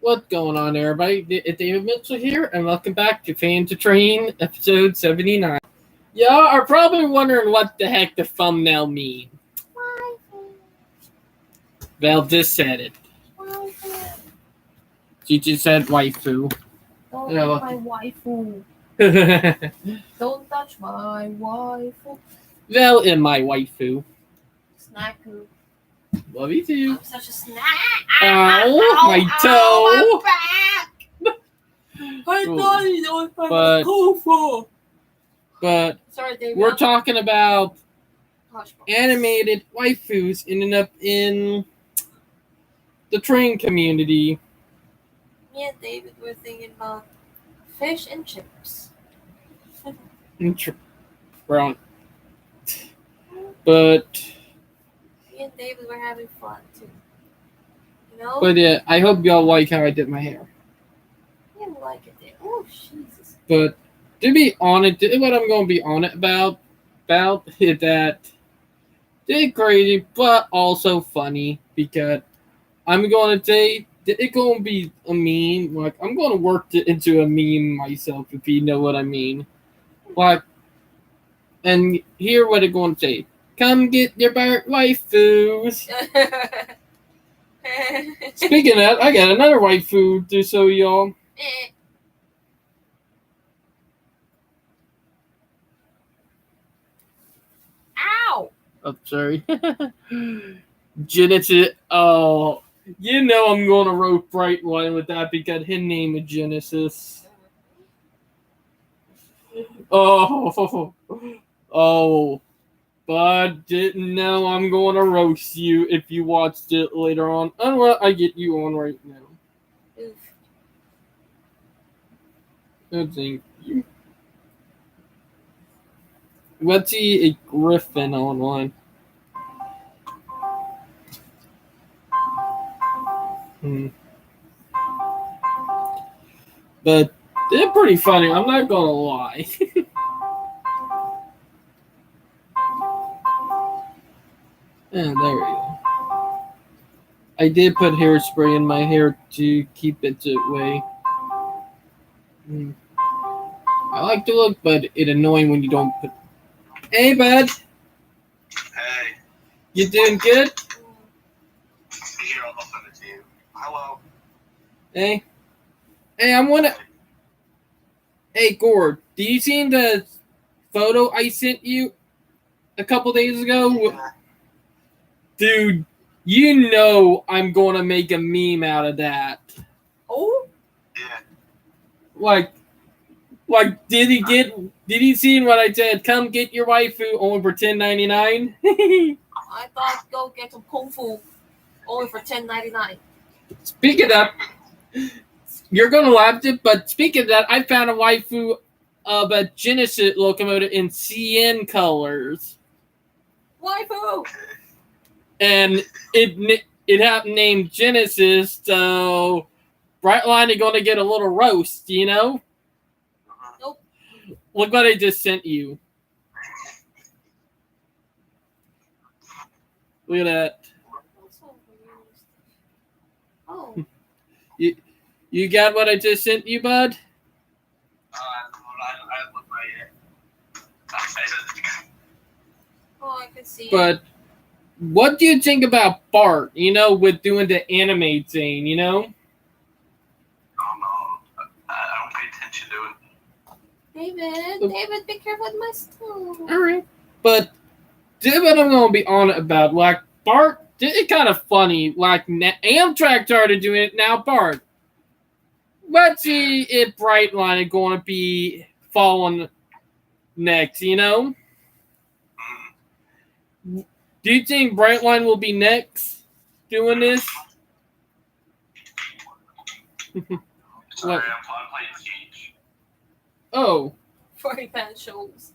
What's going on, everybody? It's David Mitchell here, and welcome back to Fan to Train, episode 79. Y'all are probably wondering what the heck the thumbnail means. Well, just said it. She just said waifu. Don't Yeah, touch my waifu. Don't touch my waifu. Well, in my waifu. Snacku. Love you too. I'm such a snack. Ow, my toe. My back. I thought it was But- Kofu. But Sorry, David. we're talking about Hush, animated waifus ending up in the train community. Me and David were thinking about fish and chips. Wrong. But Me and David were having fun too. You know? But yeah, I hope y'all like how I did my hair. I didn't like it there. Oh, Jesus. But to be honest, what I'm going to be honest about is that it's crazy, but also funny because I'm going to say that it's going to be a meme. Like, I'm going to work it into a meme myself, if you know what I mean. Like, and here what it's going to say. Come get your bird waifus. Speaking of that, I got another waifu to show y'all. Ow! Oh, sorry. Genesis. Oh, you know I'm going to rope Bright Line with that because his name is Genesis. Oh, but didn't know I'm going to roast you if you watched it later on. Unless I get you on right now. Oof. Oh, thank you. Let's see a griffin online. But they're pretty funny, I'm not gonna lie. Yeah, there we go. I did put hairspray in my hair to keep it that way. I like the look, but it's annoying when you don't put. Hey, bud. Hey. You doing good? Here, I'll send it to you. Hello. Hey. Hey, I'm one of. Hey, Gord, do you see the photo I sent you a couple days ago? Yeah. Dude, you know I'm going to make a meme out of that. Oh? Yeah. Like, did he see what I said? Come get your waifu only for $10.99? I thought go get some kung fu only for $10.99. Speaking of, you're going to laugh it, but speaking of that, I found a waifu of a Genesis locomotive in CN colors. Waifu! And it happened named Genesis, so Brightline is going to get a little roast, you know? Nope. Look what I just sent you. Look at that. Oh. You got what I just sent you, bud? I look right. Oh, I can see. But what do you think about Bart, you know, with doing the anime thing, you know? I don't know. I don't pay attention to it. David, be careful with my stuff. Alright. But this what I'm going to be on about. Like, Bart, it's kind of funny. Like, Amtrak started doing it, now Bart. Let's see if Brightline is going to be following next, you know? Do you think Brightline will be next doing this? Sorry, What? I'm playing Siege. Oh, Furry fan shows.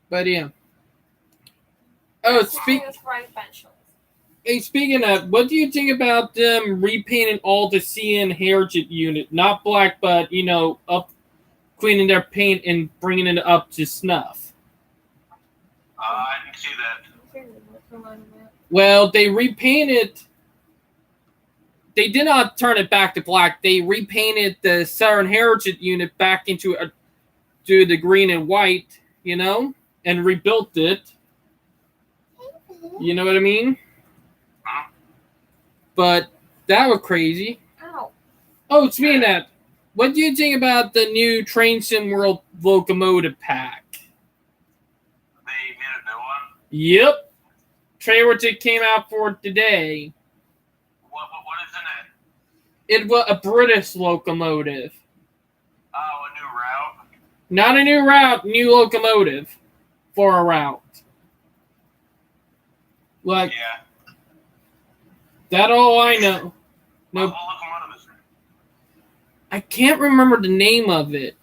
but yeah. Oh, Furry fan shows. Hey, speaking of, what do you think about them repainting all the CN Heritage unit? Not black, but, you know, up, cleaning their paint and bringing it up to snuff. I didn't see that. Well, they repainted they did not turn it back to black. They repainted the Southern Heritage unit back into to the green and white, and rebuilt it. You know what I mean? But that was crazy. Ow. Oh, speaking of that, what do you think about the new Train Sim World locomotive pack? They made a new one. Yep. Trailer that came out for today. What is in it? It was a British locomotive. Oh, a new route? Not a new route, new locomotive for a route. Like, Yeah. that all I know. No, What locomotive is it? I can't remember the name of it.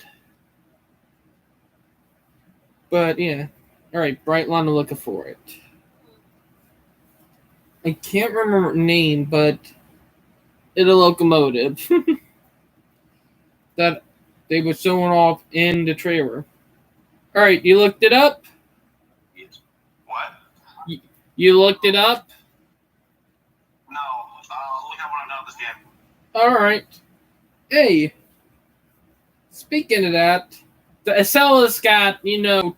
But yeah. Alright, Brightline looking for it. I can't remember the name, but it's a locomotive that they were showing off in the trailer. Alright, you looked it up? Yes. What? You looked it up? No. Look at what I'm done with this game. Alright. Hey. Speaking of that, the Acella's got,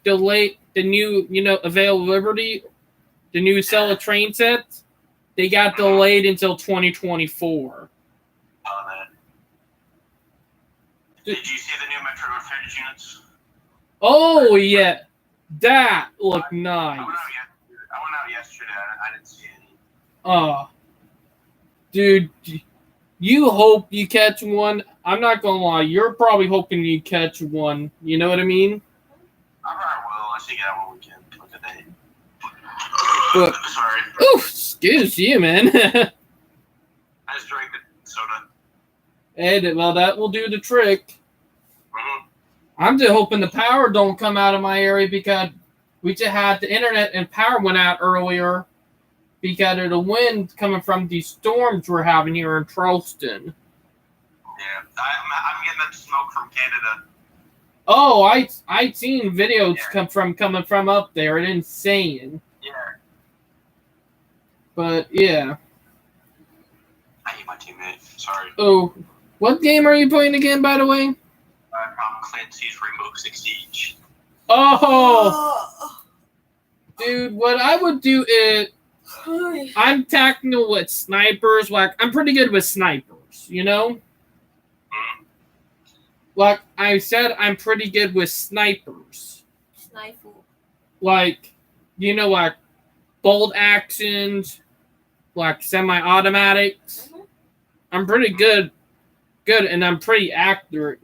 delayed the new availability, the new Acela train sets. They got delayed until 2024. That. Did you see the new Metro Footage units? Oh yeah, that looked I nice. went out yesterday. I didn't see any. Dude, you hope you catch one. I'm not gonna lie, you're probably hoping you catch one. You know what I mean? I probably will. I should get out one weekend. Look at that. But, Sorry. ooh, excuse you, man. I just drank the soda. Hey, well, that will do the trick. Mm-hmm. I'm just hoping the power don't come out of my area because we just had the internet and power went out earlier because of the wind coming from these storms we're having here in Charleston. Yeah, I'm getting that smoke from Canada. Oh, I seen videos coming from up there. It's insane. Yeah. But yeah. I hate my teammate. Sorry. Oh, what game are you playing again, by the way? Tom Clancy's Rainbow Six Siege. Oh, dude, what I would do is I'm tactical with snipers. Like, I'm pretty good with snipers, Mm-hmm. Like I said, I'm pretty good with snipers. Sniper. Like, like bolt actions, like semi-automatics. Mm-hmm. I'm pretty good, and I'm pretty accurate,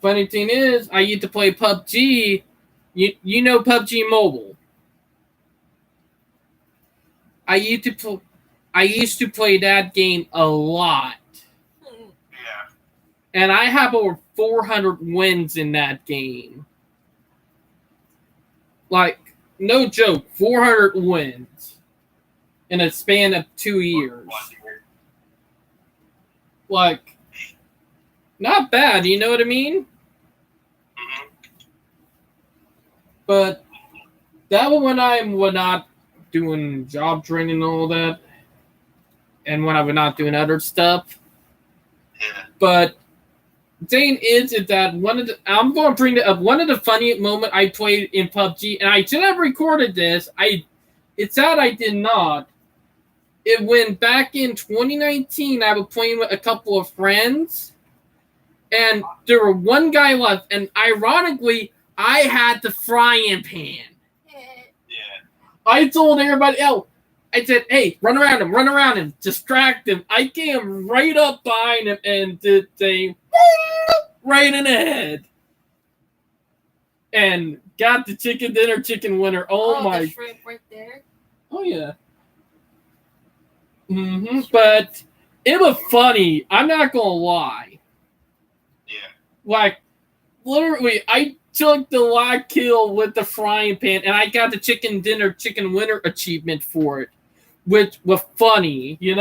Funny thing is, I used to play PUBG. You know PUBG Mobile. I used to play that game a lot. Yeah. And I have over 400 wins in that game. Like, no joke, 400 wins in a span of 2 years. Like, not bad, you know what I mean? Mm-hmm. But that was when I was not doing job training and all that. And when I was not doing other stuff. Yeah. But the thing is that I'm going to bring it up. One of the funniest moments I played in PUBG, and I should have recorded this. It's sad I did not. It went back in 2019. I was playing with a couple of friends, and there were one guy left, and ironically, I had the frying pan. Yeah. I told everybody else, I said, hey, run around him, distract him. I came right up behind him and did say, right in the head. And got the chicken dinner, chicken winner. Oh my. The shrimp right there. Oh, yeah. But it was funny. I'm not going to lie. Yeah. Like, literally, I took the last kill with the frying pan, and I got the chicken dinner, chicken winner achievement for it. Which was funny, I'm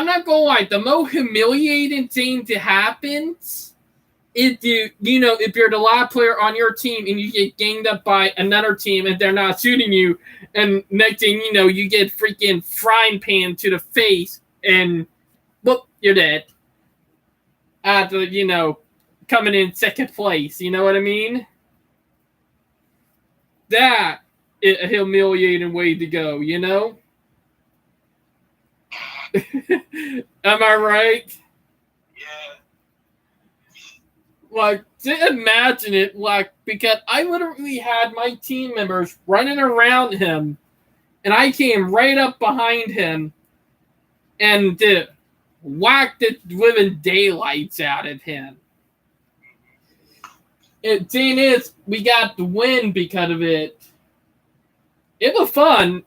not gonna lie, the most humiliating thing that happens if if you're the last player on your team and you get ganged up by another team and they're not shooting you, and next thing you know, you get freaking frying pan to the face and whoop, you're dead. After coming in second place, you know what I mean? That is a humiliating way to go, Am I right? Yeah. Like, to imagine it, because I literally had my team members running around him, and I came right up behind him and whacked the living daylights out of him. The thing is, we got the win because of it. It was fun,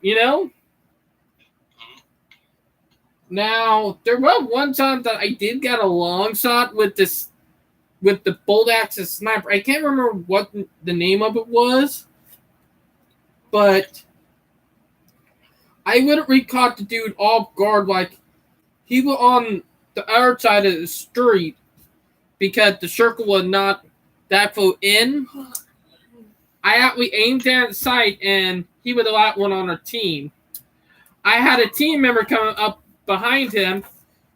Now, there was one time that I did get a long shot with the bolt action sniper. I can't remember what the name of it was, but I literally caught the dude off guard, like he was on the other side of the street because the circle was not that close in. I actually aimed down the sight, and he was the last one on our team. I had a team member coming up behind him.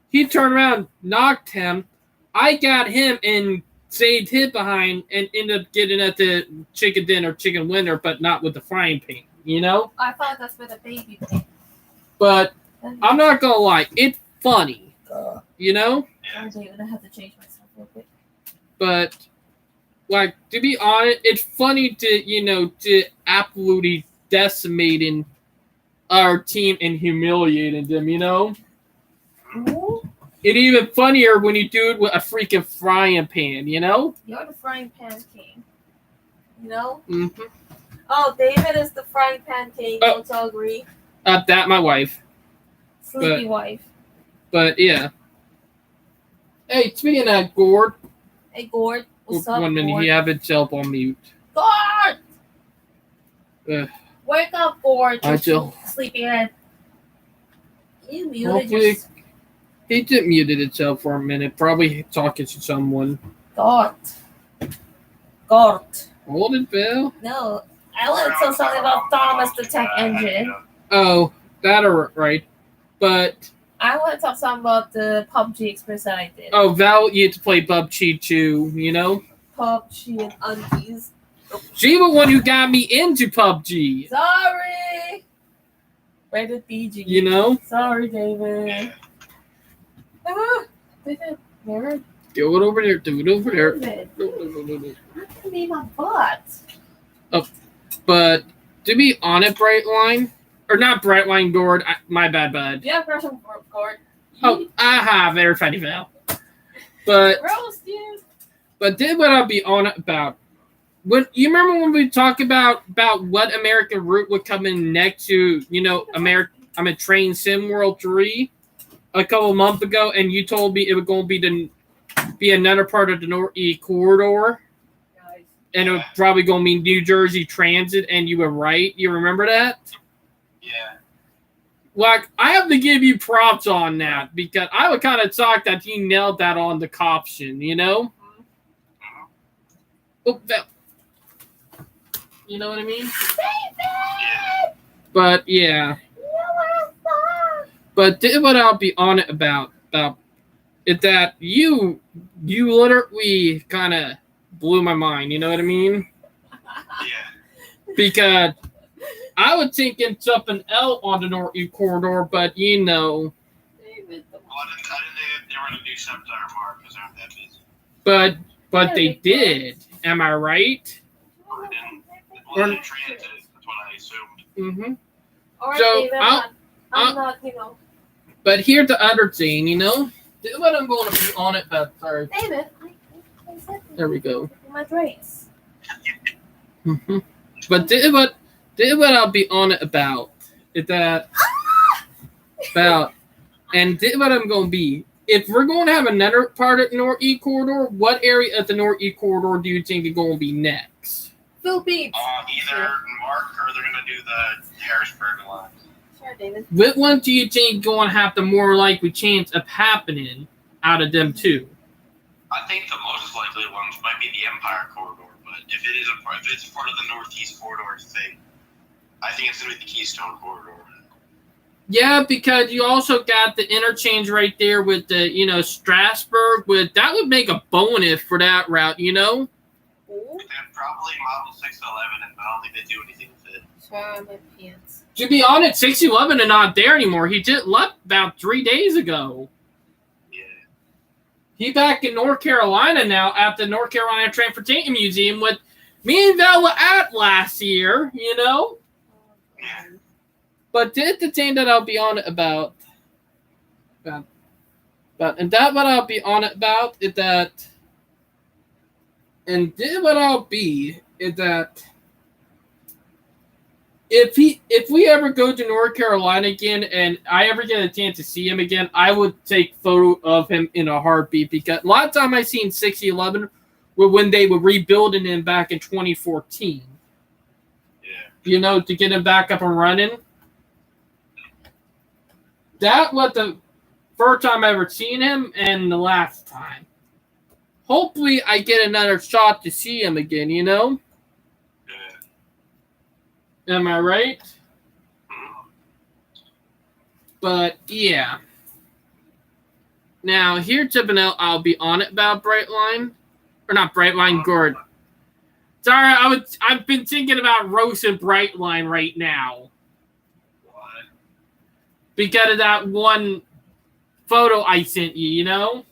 He turned around, knocked him. I got him and saved his behind and ended up getting at the chicken dinner, chicken winner, but not with the frying pan, I thought that's with a baby pan. But I'm not going to lie. It's funny, Yeah. I'm going to have to change myself real quick. But, to be honest, it's funny to absolutely decimating our team and humiliating them, Ooh. It's even funnier when you do it with a freaking frying pan, You're the frying pan king. Mm-hmm. Oh, David is the frying pan king. Don't you agree? That my wife. Sleepy wife. But, yeah. Hey, speaking of that, Gord. Hey, Gord. What's up, 1 minute, Gord? he have himself on mute. Gord! Ugh. Wake up, Gord. I do. Sleepyhead. You muted Hopefully, he just muted itself for a minute, probably talking to someone. God. Hold it, Bill. No, I want to tell something about Thomas the Tech Engine. Oh, that are right. But I want to talk something about the PUBG experience that I did. oh, Val, you had to play PUBG too, PUBG and undies. She was the one who got me into PUBG. Sorry. Rated PG. Sorry, David. David, where? Do it over there. Do it over there. David. That can be my butt. Oh, but to be honest, Brightline, or not Brightline, Gord, my bad, bud. You have crush on Gord. Oh, aha, very funny, Val. But Roast you. But then what I'll be on about. When you remember when we talked about what American route would come in next to, Train Sim World 3 a couple of months ago, and you told me it was going to be another part of the Northeast Corridor, and it was probably going to be New Jersey Transit, and you were right. You remember that? Yeah. I have to give you props on that, because I was kind of shocked that you nailed that on the option, Oh, that. You know what I mean? Yeah. But yeah. But what I'll be on it about is that you literally kind of blew my mind. You know what I mean? Yeah. Because I was thinking something else on the Northeast Corridor, but David, Well, I didn't think they were going to do something to our mark because they aren't that busy. but they did. Am I right? Or didn't transit. That's what I assumed. Mm-hmm. All right, So, David, I'm not, But here's the other thing, what I'm going to be on it about. Sorry. David, I said There we go. my dress. Mm-hmm. But what I'll be on it about is that and what I'm going to be. If we're going to have another part of the Northeast Corridor, what area of the Northeast Corridor do you think is going to be next? Philippines. Either Mark or they're going to do the Harrisburg line. Sure, David. What one do you think going to have the more likely chance of happening out of them two? I think the most likely ones might be the Empire Corridor, but if it's part of the Northeast Corridor thing, I think it's gonna be the Keystone Corridor. Yeah, because you also got the interchange right there with the Strasbourg. That would make a bonus for that route. Ooh. They're probably Model 611, and I don't think they do anything with it. Try my pants. To be honest, 611 are not there anymore. He just left about 3 days ago. Yeah. He's back in North Carolina now at the North Carolina Transportation Museum with me and Val were at last year, Yeah. But the thing that I'll be on it about, and that what I'll be on it about is that, and then what I'll be is that if we ever go to North Carolina again and I ever get a chance to see him again, I would take photo of him in a heartbeat, because a lot of time I seen 6011 were when they were rebuilding him back in 2014. Yeah. To get him back up and running. That was the first time I ever seen him and the last time. Hopefully I get another shot to see him again, Yeah. Am I right? But yeah. Now here's something else I'll be on it about Brightline. Or not Brightline, Gord. Sorry, I've been thinking about Rose and Brightline right now. Because of that one photo I sent you,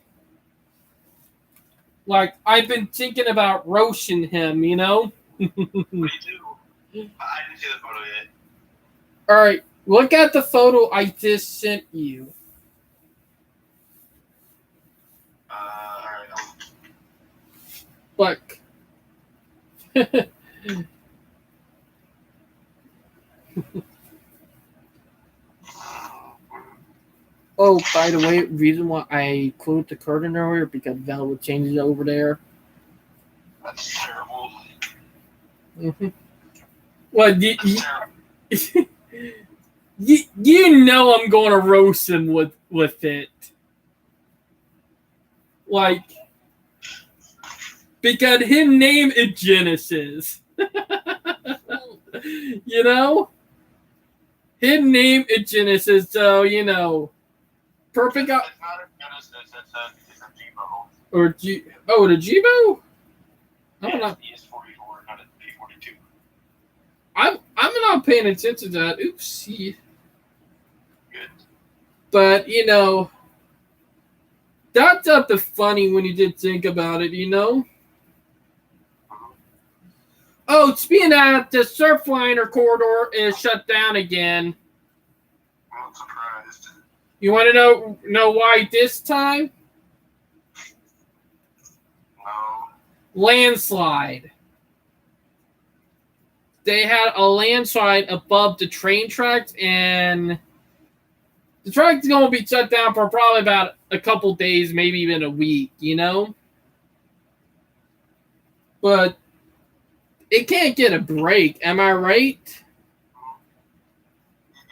Like, I've been thinking about roasting him, Me too. I didn't see the photo yet. Alright, look at the photo I just sent you. Alright. Look. Oh, by the way, reason why I closed the curtain earlier, because Val would change it over there. That's terrible. Mm-hmm. Well, That's terrible. you know I'm going to roast him with it. Like, because his name is Genesis. His name is Genesis, so, perfect. It's not a Genesis, it's a Jibo. Or the Jibo? I don't know. It's ES44, not a P42. I'm not paying attention to that. Oopsie. Good. But that's not the funny when you did think about it. Oh, speaking of that, the Surfliner corridor is shut down again. I'm not surprised. You want to know why this time? No. Landslide. They had a landslide above the train tracks, and the track's going to be shut down for probably about a couple days, maybe even a week, But it can't get a break, am I right? You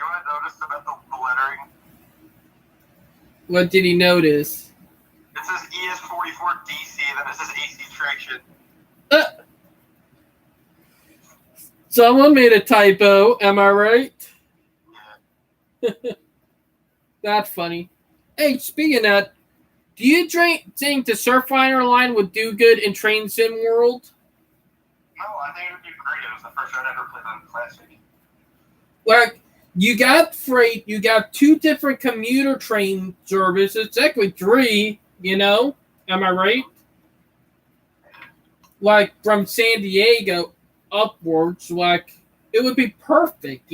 want to notice about the lettering? What did he notice? It says ES44 DC, then it says AC traction. Someone made a typo, am I right? Yeah. That's funny. Hey, speaking of that, do you think the Surfliner line would do good in Train Sim World? No, I think it would be great. It was the first ride I ever played on Classic. Like, you got freight, you got 2 different commuter train services, technically 3, am I right? Like, from San Diego upwards, like, it would be perfect,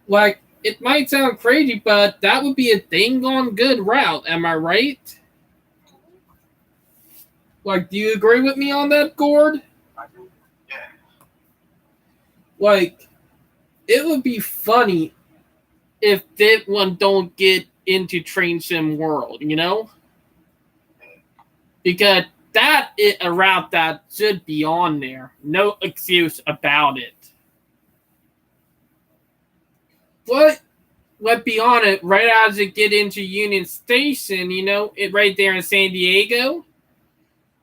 Like, it might sound crazy, but that would be a dang on good route, am I right? Like, do you agree with me on that, Gord? I do. Yeah. Like, it would be funny if that one don't get into Train Sim World, Because that is a route that should be on there. No excuse about it. But let's be honest, right as it get into Union Station, it right there in San Diego,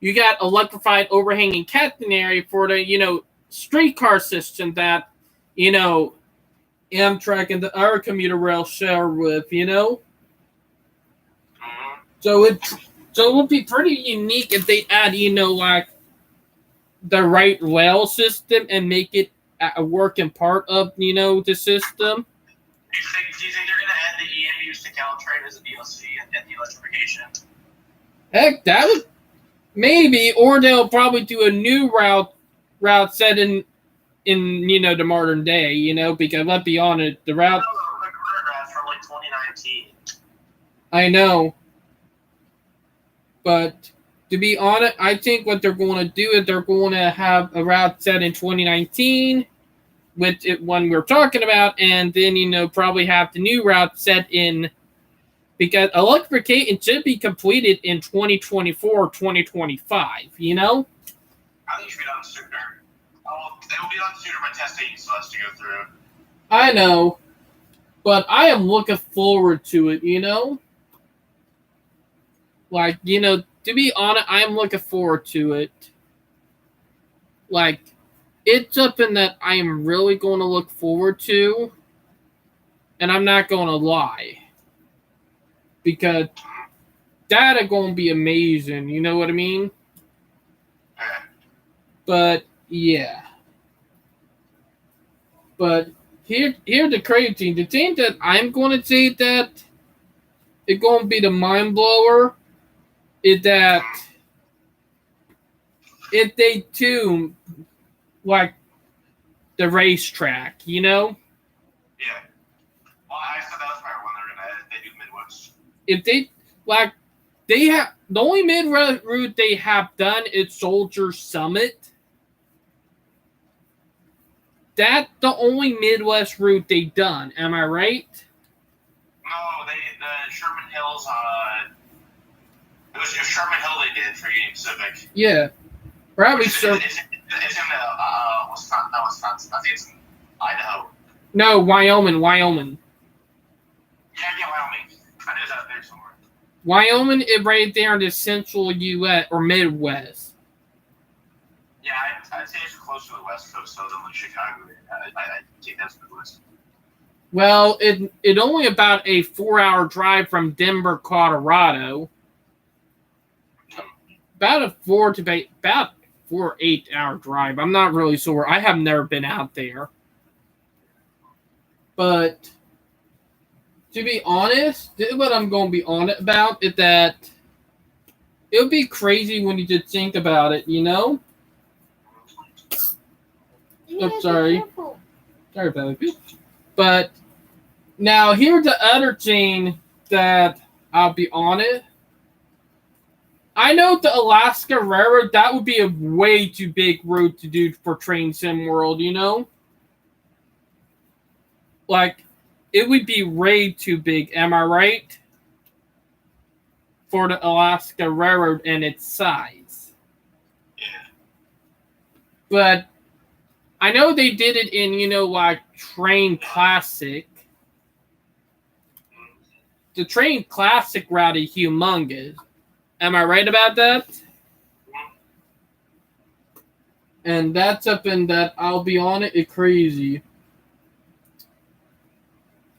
you got electrified overhanging catenary for the, streetcar system that, Amtrak and the other commuter rail share with. Mhm. So it would be pretty unique if they add, like the right rail system and make it a working part of, the system. Do you think they're gonna add the EMUs to Caltrain as a DLC and the electrification? Heck, that would maybe, or they'll probably do a new route set in the modern day, because let's be honest, the route. No, the choreograph from like 2019. I know, but to be honest, I think what they're going to do is they're going to have a route set in 2019, with it one we're talking about, and then probably have the new route set in, because electrification should be completed in 2024, 2025. I think it should be done sooner. It will be done sooner, but testing still has to go through. I know, but I am looking forward to it. Like, to be honest, I am looking forward to it. Like, it's something that I am really going to look forward to, and I'm not going to lie, because that is going to be amazing. You know what I mean? But yeah. But here's the crazy thing. The thing that I'm going to say that it's going to be the mind blower is that if they tune like the racetrack, Yeah. Well, I said that was part one they do Midwest. If they have the only mid route they have done is Soldier Summit. That's the only Midwest route they've done. Am I right? No, the Sherman Hills. It was Sherman Hill they did for Union Pacific. Yeah, probably so. It's in Wisconsin. No, Wisconsin. I think it's in Idaho. No, Wyoming. Yeah, Wyoming. I knew that there somewhere. Wyoming is right there in the central U.S. or Midwest. Yeah, I'd say it's closer to the West Coast, so than like Chicago. I think that's Midwest. Well, it only about a 4-hour drive from Denver, Colorado. About a 4 to 8 hour drive. I'm not really sure. I have never been out there. But to be honest, what I'm going to be honest about is that it would be crazy when you just think about it, Oh, sorry. Sorry about it. But now here's the other thing that I'll be honest. I know the Alaska Railroad, that would be a way too big route to do for Train Sim World, Like, it would be way too big, am I right? For the Alaska Railroad and its size. Yeah. But I know they did it in, like Train Classic. The Train Classic route is humongous. Am I right about that? And that's something that I'll be on it, it's crazy.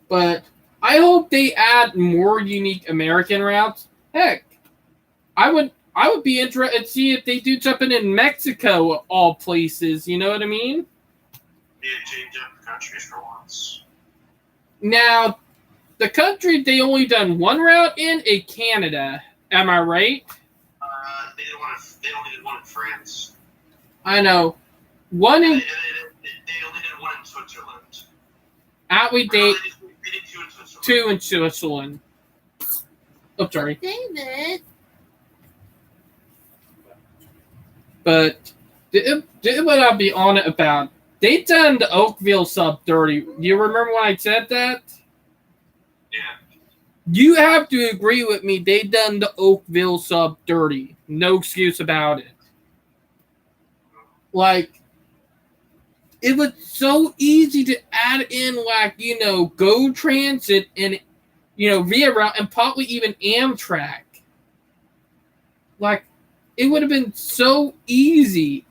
But I hope they add more unique American routes. Heck, I would be interested to see if they do something in Mexico, of all places. You know what I mean? Yeah, change up the countries for once. Now, the country they only done one route in is Canada. Am I right? They only did one in France. I know. One in They only did one in Switzerland. Outwey They date did two in Switzerland. 2 in Switzerland. Oh, sorry. David. But what I'll be on it about. They done the Oakville sub dirty. Do you remember when I said that? Yeah. You have to agree with me. They done the Oakville sub dirty. No excuse about it. Like, it was so easy to add in, like, Go Transit and, Via Route and probably even Amtrak. Like, It would have been so easy.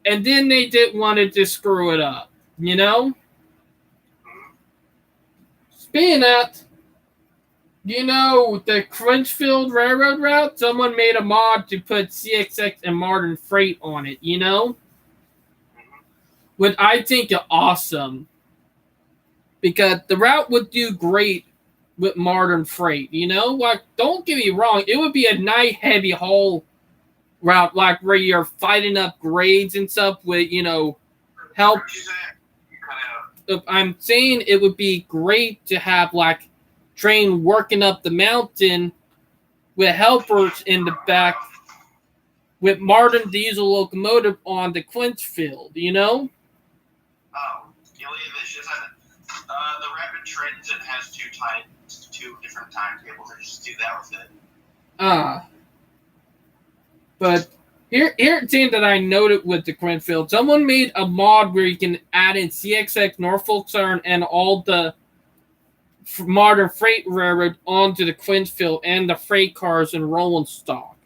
And then they didn't want to screw it up, you know? Speaking of that, you know, the Crunchfield Railroad route, someone made a mod to put CXX and modern freight on it, you know? Which I think is awesome. Because the route would do great with modern freight, you know? Like, don't get me wrong, it would be a nice heavy haul route, like where you're fighting up grades and stuff with, you know, help. I'm saying it would be great to have like train working up the mountain with helpers in the back with modern diesel locomotive on the Quinchfield, you know? Oh, the rapid transit has two different timetables. I just do that with it. But here it seems that I noted with the Quinfield, someone made a mod where you can add in CXX, Norfolk Southern, and all the modern freight railroad onto the Quinfield and the freight cars and rolling stock.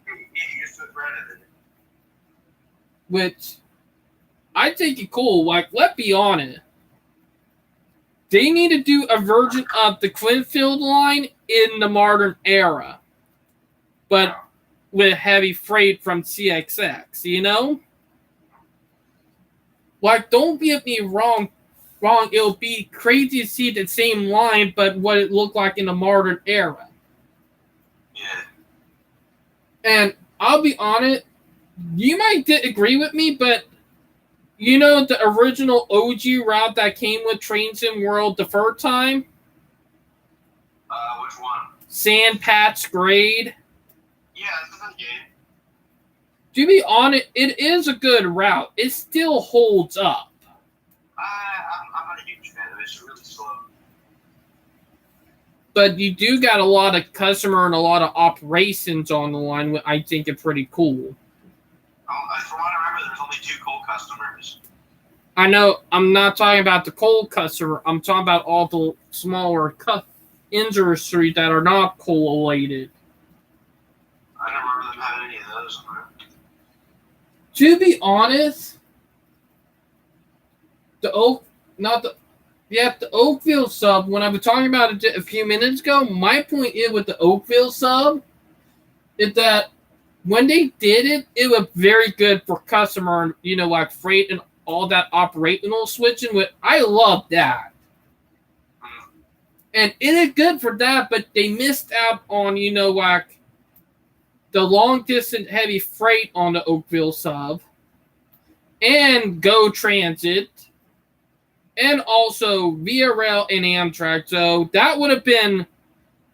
Which I think is cool. Like, let's be honest. They need to do a version of the Quinfield line in the modern era. But with heavy freight from CXX, you know? Like, don't get me wrong, it'll be crazy to see the same line, but what it looked like in the modern era. Yeah. And I'll be honest, you might agree with me, but you know the original OG route that came with Train Sim World the first time? Which one? Sand Patch Grade. Yeah, that's a good game. To be honest, it is a good route. It still holds up. I'm not a huge fan of it. It's really slow. But you do got a lot of customer and a lot of operations on the line, which I think are pretty cool. From what I remember, there's only 2 coal customers. I know. I'm not talking about the coal customer. I'm talking about all the smaller industry that are not coal related. I don't remember them having any of those. To be honest, the Oakville sub, when I was talking about it a few minutes ago, my point is with the Oakville sub is that when they did it, it was very good for customer, you know, like freight and all that operational switching. I love that. And it is good for that, but they missed out on, you know, like the long distance heavy freight on the Oakville sub and Go Transit and also Via Rail and Amtrak. So that would have been,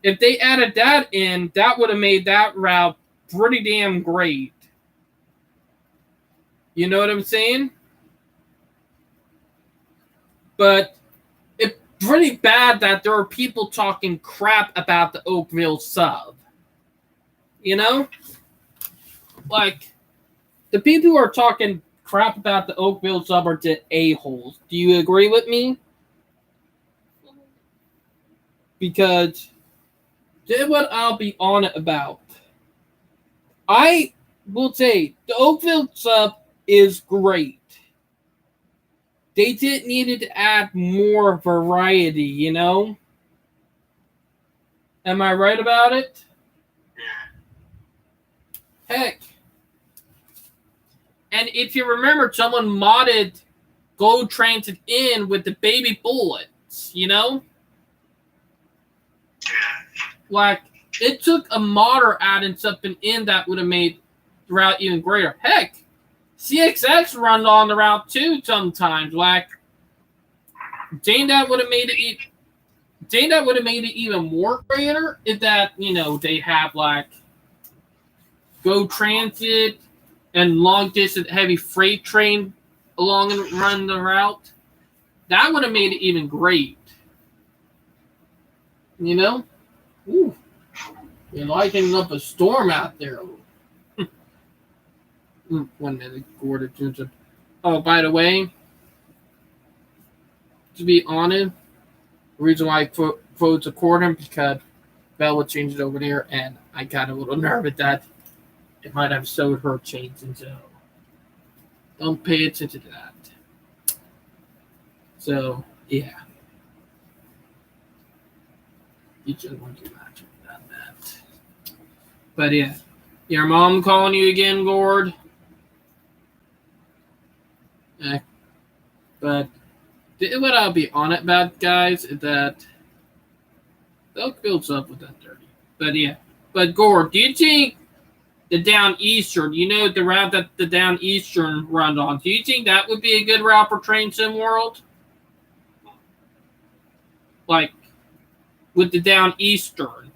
if they added that in, that would have made that route pretty damn great. You know what I'm saying? But it's pretty bad that there are people talking crap about the Oakville sub. You know? Like, the people who are talking crap about the Oakville sub are the a-holes. Do you agree with me? Because this is what I'll be on it about. I will say the Oakville sub is great. They did needed to add more variety, you know? Am I right about it? Yeah. Heck. And if you remember, someone modded Go Transit in with the baby bullets, you know? Yeah. Like, it took a modder adding something in that would have made the route even greater. Heck, CXX run on the route too sometimes. Like, Jane, that would have made it even more greater if that, you know, they have like Go Transit and long distance heavy freight train along and run the route. That would have made it even great. You know? Ooh. You're lighting up a storm out there. 1 minute, Gordon. Oh, by the way, to be honest, the reason why I quote according because Bella changed it over there, and I got a little nervous that It might have sewed her chains, and so don't pay attention to that. So yeah, you just want to imagine that. But yeah, your mom calling you again, Gord. But what I'll be on it about, guys, is that they'll build up with that dirty. But yeah, but Gord, do you think the down eastern, the route that the down eastern runs on, do you think that would be a good route for Train Sim World? Like with the down eastern.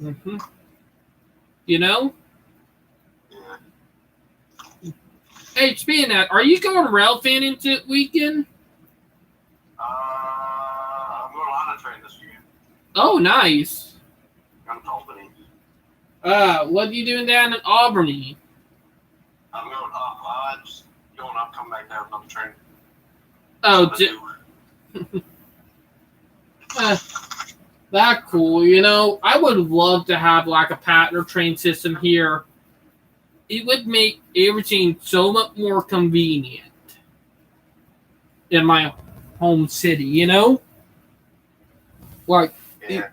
Mm-hmm. You know? Yeah. Hey, speaking of that, are you going rail fanning to weekend? I'm going on a train this weekend. Oh, nice. I'm to Albany. What are you doing down in Albany? I'm going up. Just going up, come back down on the train. Oh, that cool. I would love to have like a partner train system here. It would make everything so much more convenient in my home city, Like, Yeah.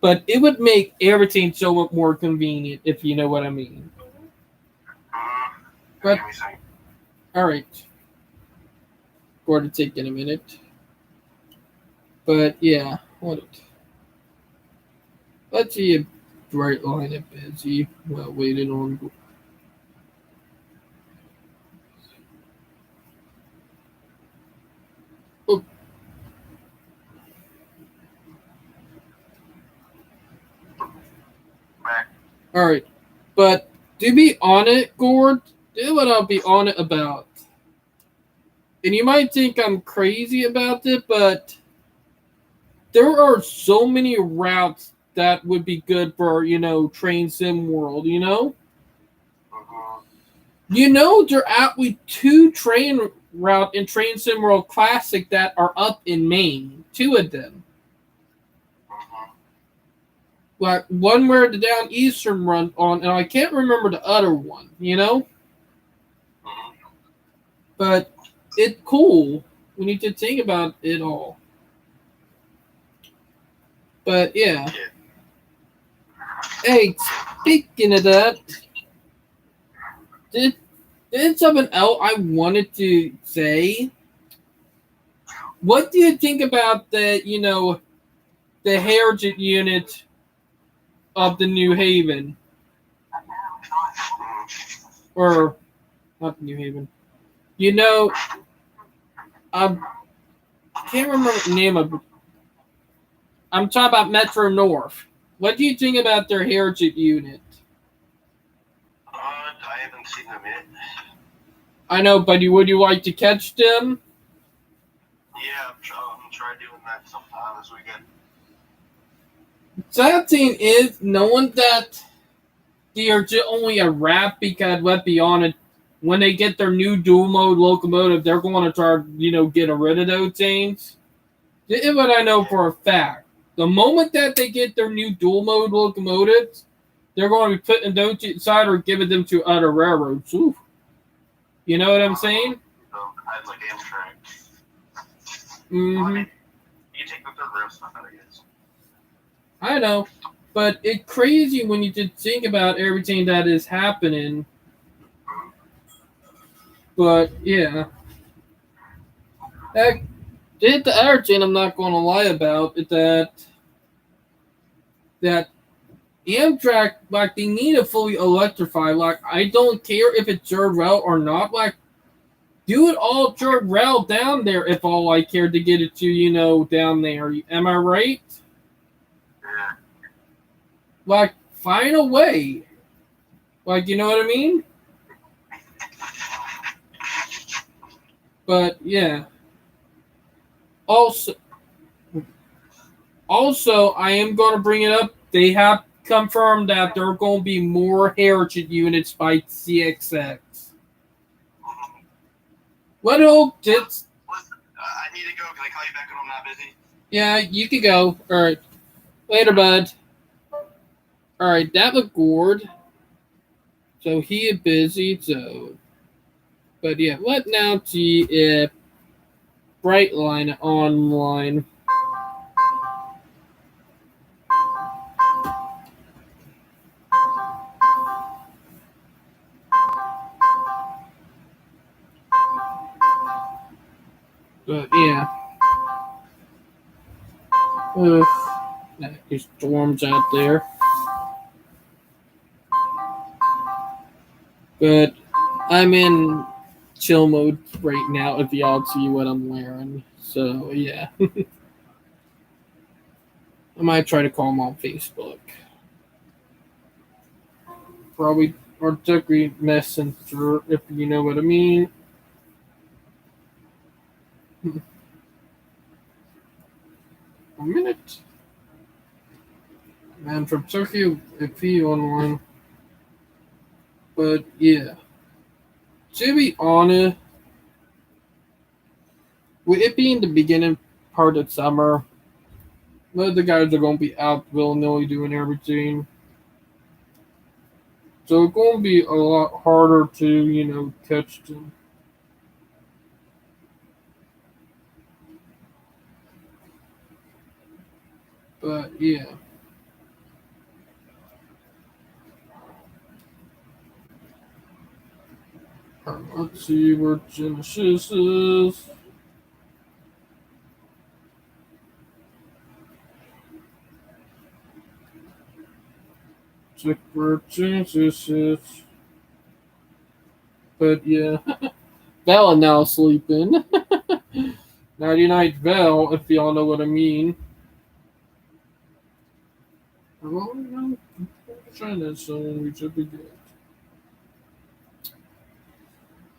but it would make everything so much more convenient, if you know what I mean. But, all right. Going to take in a minute. But, yeah. Let's see a bright line of busy while waiting on. Oh. All right. But to be on it, Gord, do what I'll be on it about. And you might think I'm crazy about it, but there are so many routes that would be good for, Train Sim World, There are actually 2 train route in Train Sim World Classic that are up in Maine. 2 of them. Like one where the down eastern run on, and I can't remember the other one, But it's cool. We need to think about it all. But yeah. Hey, speaking of that, did something else I wanted to say. What do you think about the heritage unit of the New Haven? Or not New Haven. I can't remember the name of it. I'm talking about Metro North. What do you think about their heritage unit? I haven't seen them yet. I know, but would you like to catch them? Yeah, I'm trying doing that sometime this weekend. Sad thing is, knowing that they are just only a wrap, because let's be honest, when they get their new dual mode locomotive, they're going to try, getting rid of those things. This is what I know for a fact. The moment that they get their new dual mode locomotives, they're going to be putting those aside or giving them to other railroads. Ooh. You know what I'm saying? I'd like Amtrak. Mm-hmm. You take the third rail stuff out, I guess. I know, but it's crazy when you just think about everything that is happening. But yeah, the other thing I'm not going to lie about is that Amtrak, like, they need to fully electrify. Like, I don't care if it's third rail or not. Like, do it all third rail down there if all I care to get it to, down there. Am I right? Yeah. Like, find a way. Like, you know what I mean? But, yeah. Also, I am going to bring it up. They have confirmed that there are going to be more heritage units by CXX. What hope did? Listen, I need to go. Can I call you back when I'm not busy? Yeah, you can go. All right. Later, bud. Alright, that was Gord. So he is busy, so but yeah, let now see if Brightline online. But yeah. Ugh. There's storms out there. But I'm in chill mode right now if y'all see what I'm wearing. So yeah. I might try to call him on Facebook. Probably or Ducky Messenger if you know what I mean. A minute. Man from Turkey if he online. But yeah. To be honest, with it being the beginning part of summer, most of the guys are gonna be out willy-nilly doing everything. So it's gonna be a lot harder to, catch them. But yeah. Let's see where Genesis is. Check where Genesis is. But yeah. Val now sleeping. Nighty night Val, if y'all know what I mean. Well, China, so we should be good.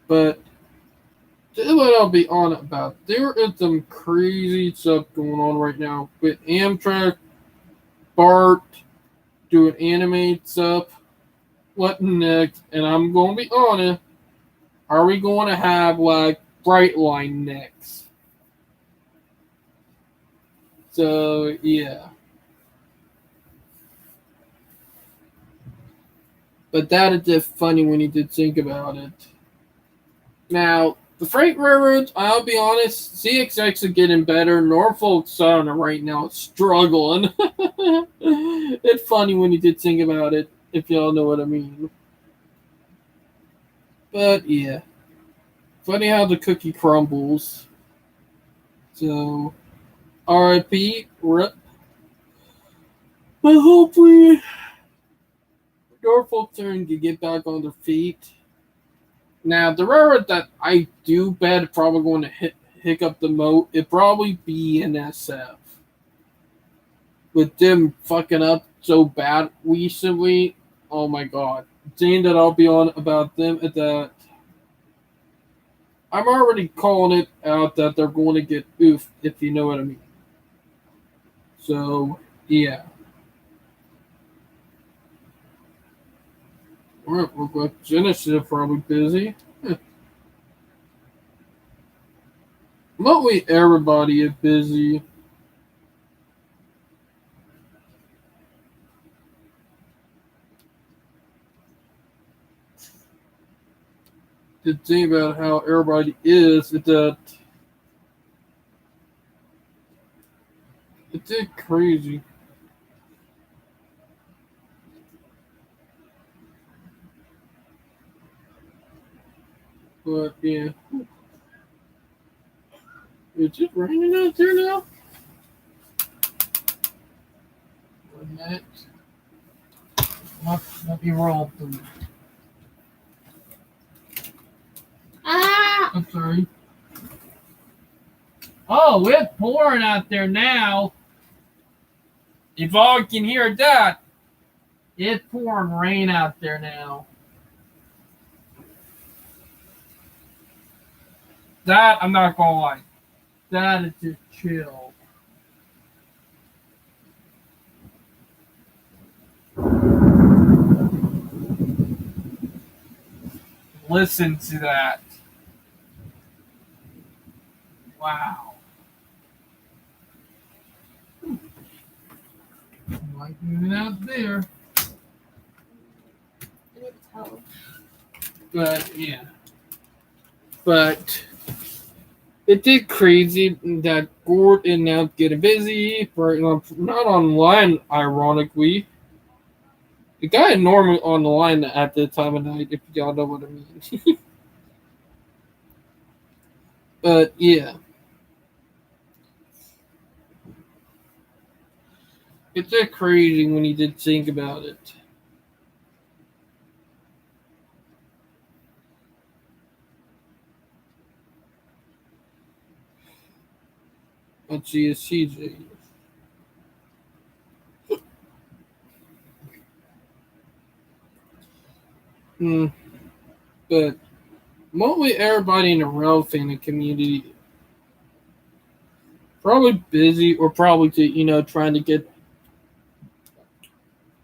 But what I'll be on about, there is some crazy stuff going on right now with Amtrak, Bart doing anime stuff. What next? And I'm gonna be honest, are we going to have like Brightline next? So yeah. But that is just funny when you did think about it. Now, the freight railroads, I'll be honest, CXX is getting better. Norfolk Southern right now is struggling. It's funny when you did think about it, if y'all know what I mean. But yeah, funny how the cookie crumbles. So, RIP, RIP. But hopefully, Norfolk Southern can get back on their feet. Now, the railroad that I do bet probably going to hiccup the moat, it probably be NSF. With them fucking up so bad recently, oh my god. Thing that I'll be on about them is that I'm already calling it out that they're going to get oofed, if you know what I mean. So, yeah. Alright, look like Genesis is probably busy. Mostly everybody is busy. The thing about how everybody is that it's crazy. But yeah. Is it raining out there now? A minute. Let me roll through. Ah! I'm sorry. Oh, it's pouring out there now. If all can hear that, it's pouring rain out there now. That, I'm not gonna lie. That is just chill. Listen to that. Wow. Lightning out there. Oh. But yeah. But it did crazy that Gord is now getting busy, but not online, ironically. The guy is normally on the line at the time of night, if y'all know what I mean. But yeah. It's just crazy when you did think about it. Let's see a CJ. Hmm. But mostly everybody in the rail fan community probably busy or probably trying to get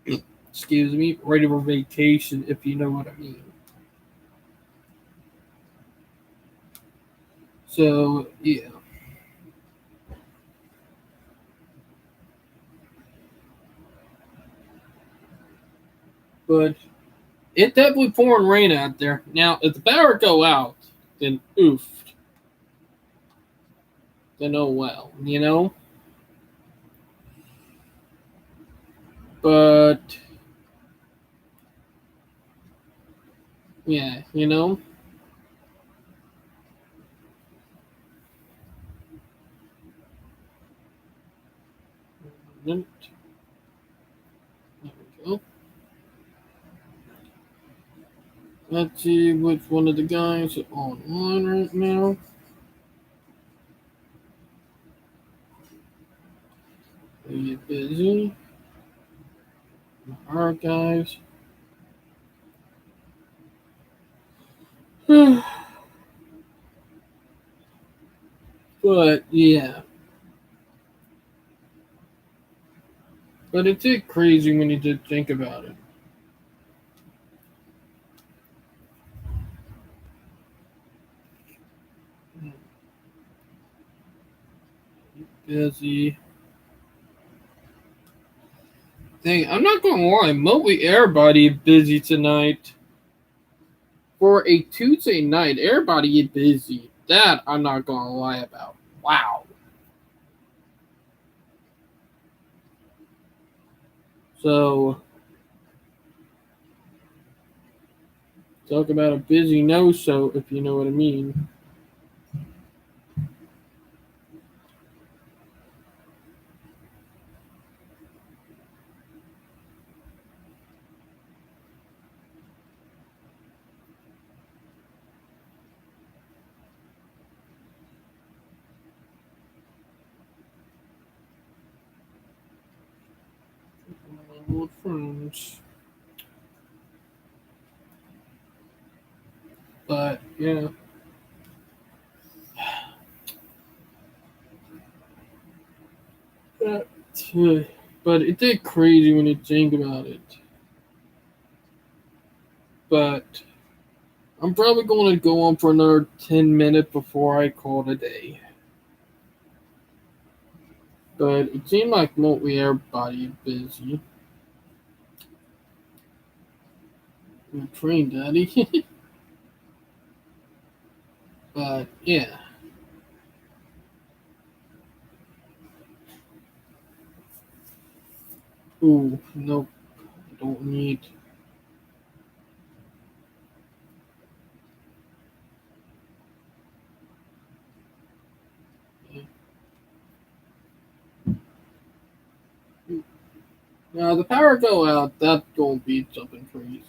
excuse me ready for vacation if you know what I mean. So yeah. But it definitely pouring rain out there. Now if the power go out, then oof. Then oh well, But yeah, There we go. Let's see which one of the guys is online right now. Are you busy? Alright, guys. But yeah. But it's crazy when you just think about it. Busy. Dang, I'm not gonna lie, mostly everybody is busy tonight. For a Tuesday night, everybody is busy. That I'm not gonna lie about. Wow. So talk about a busy no show if you know what I mean. My old friends. But yeah. But, but it did crazy when you think about it. But I'm probably going to go on for another 10 minutes before I call it a day. But it seemed like mostly everybody is busy. Train daddy. But yeah. Ooh, nope. I don't need. Now the power go out, that's gonna be something crazy.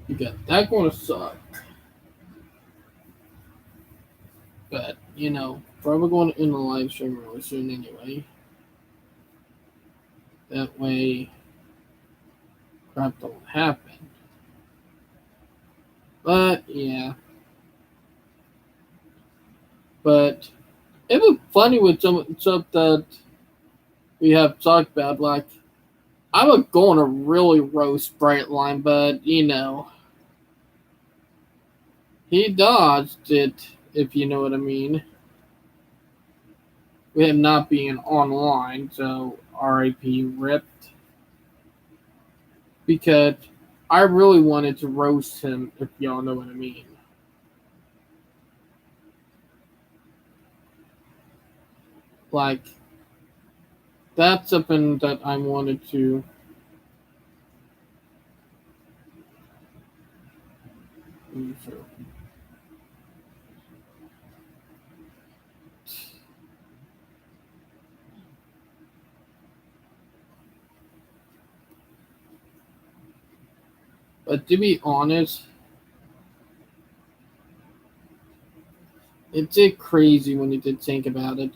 You got that gonna suck. But, probably going to end the live stream really soon anyway. That way crap don't happen. But yeah. But it was funny with some stuff that we have talked about. Like, I was going to really roast Brightline, but he dodged it, if you know what I mean. With him not being online, so RIP ripped. because I really wanted to roast him, if y'all know what I mean. Like, that's something that I wanted to. But to be honest, it did crazy when you did think about it.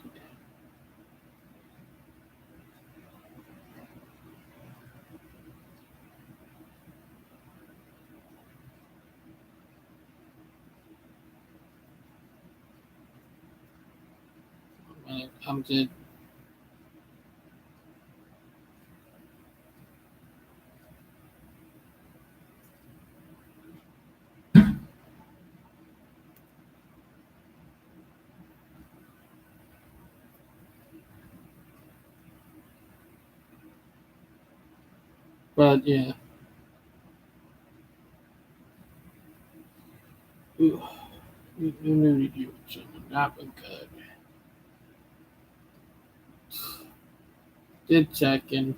When it comes to but yeah. Ooh, you knew to do something. That was good. Did check in.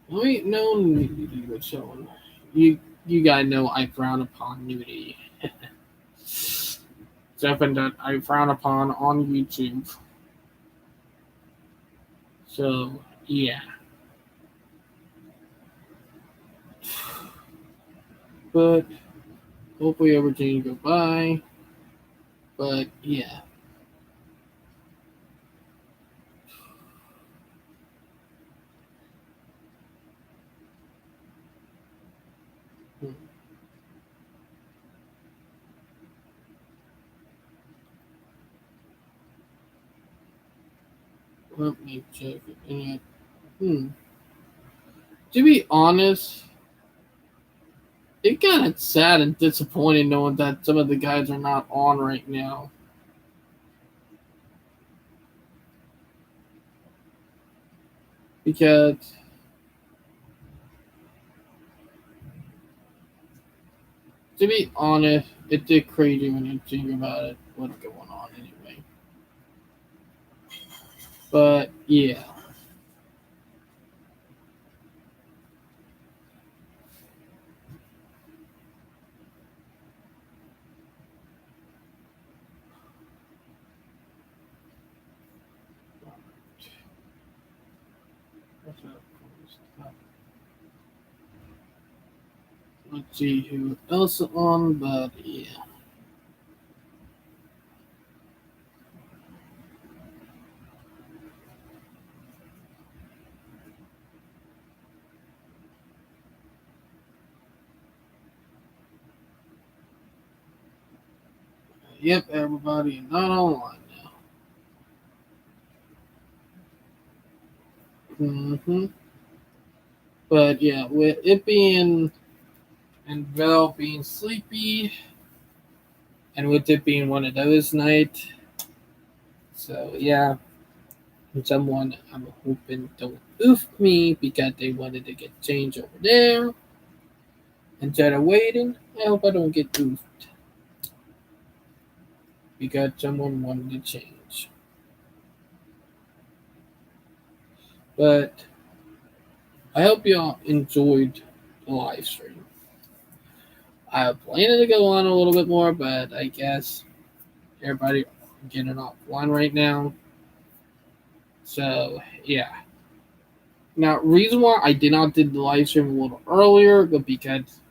Wait, no nudity with someone. You guys know I frown upon nudity. Something that I frown upon on YouTube. So yeah. But hopefully everything will go by. But yeah. Hmm. Let me check it. Hmm. To be honest, it kind of sad and disappointing knowing that some of the guys are not on right now. Because to be honest, it did crazy when you think about it. What's going on anyway? But yeah. Let's see who else is on, but yeah. Yep, everybody not online now. But yeah, with it being and Val being sleepy, and with it being one of those nights, so yeah, someone I'm hoping don't oof me because they wanted to get changed over there instead of waiting. I hope I don't get oofed because someone wanted to change. But I hope y'all enjoyed the live stream. I planned to go on a little bit more, but I guess everybody getting offline right now. So yeah. Now, reason why I did not did the live stream a little earlier, but because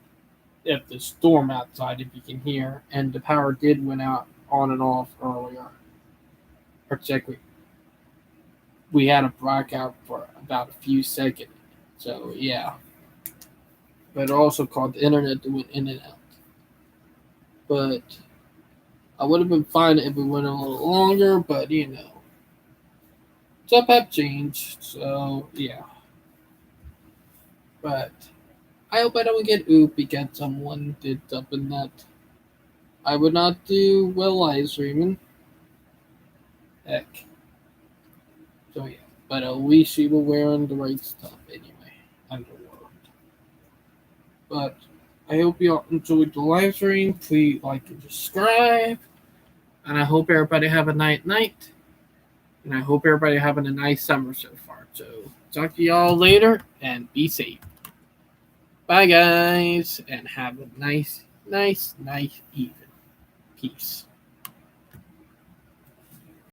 of the storm outside, if you can hear, and the power did went out on and off earlier. Particularly, we had a blackout for about a few seconds. So yeah, but it also caused the internet to went in and out. But I would have been fine if it went a little longer. But you know, stuff have changed. So yeah, but I hope I don't get oop because someone did something that I would not do well live streaming. Heck. So yeah, but at least she was wearing the right stuff anyway. Underworld. But I hope you all enjoyed the live stream. Please like and subscribe. And I hope everybody have a night. And I hope everybody having a nice summer so far. So talk to y'all later and be safe. Bye guys and have a nice evening. Peace.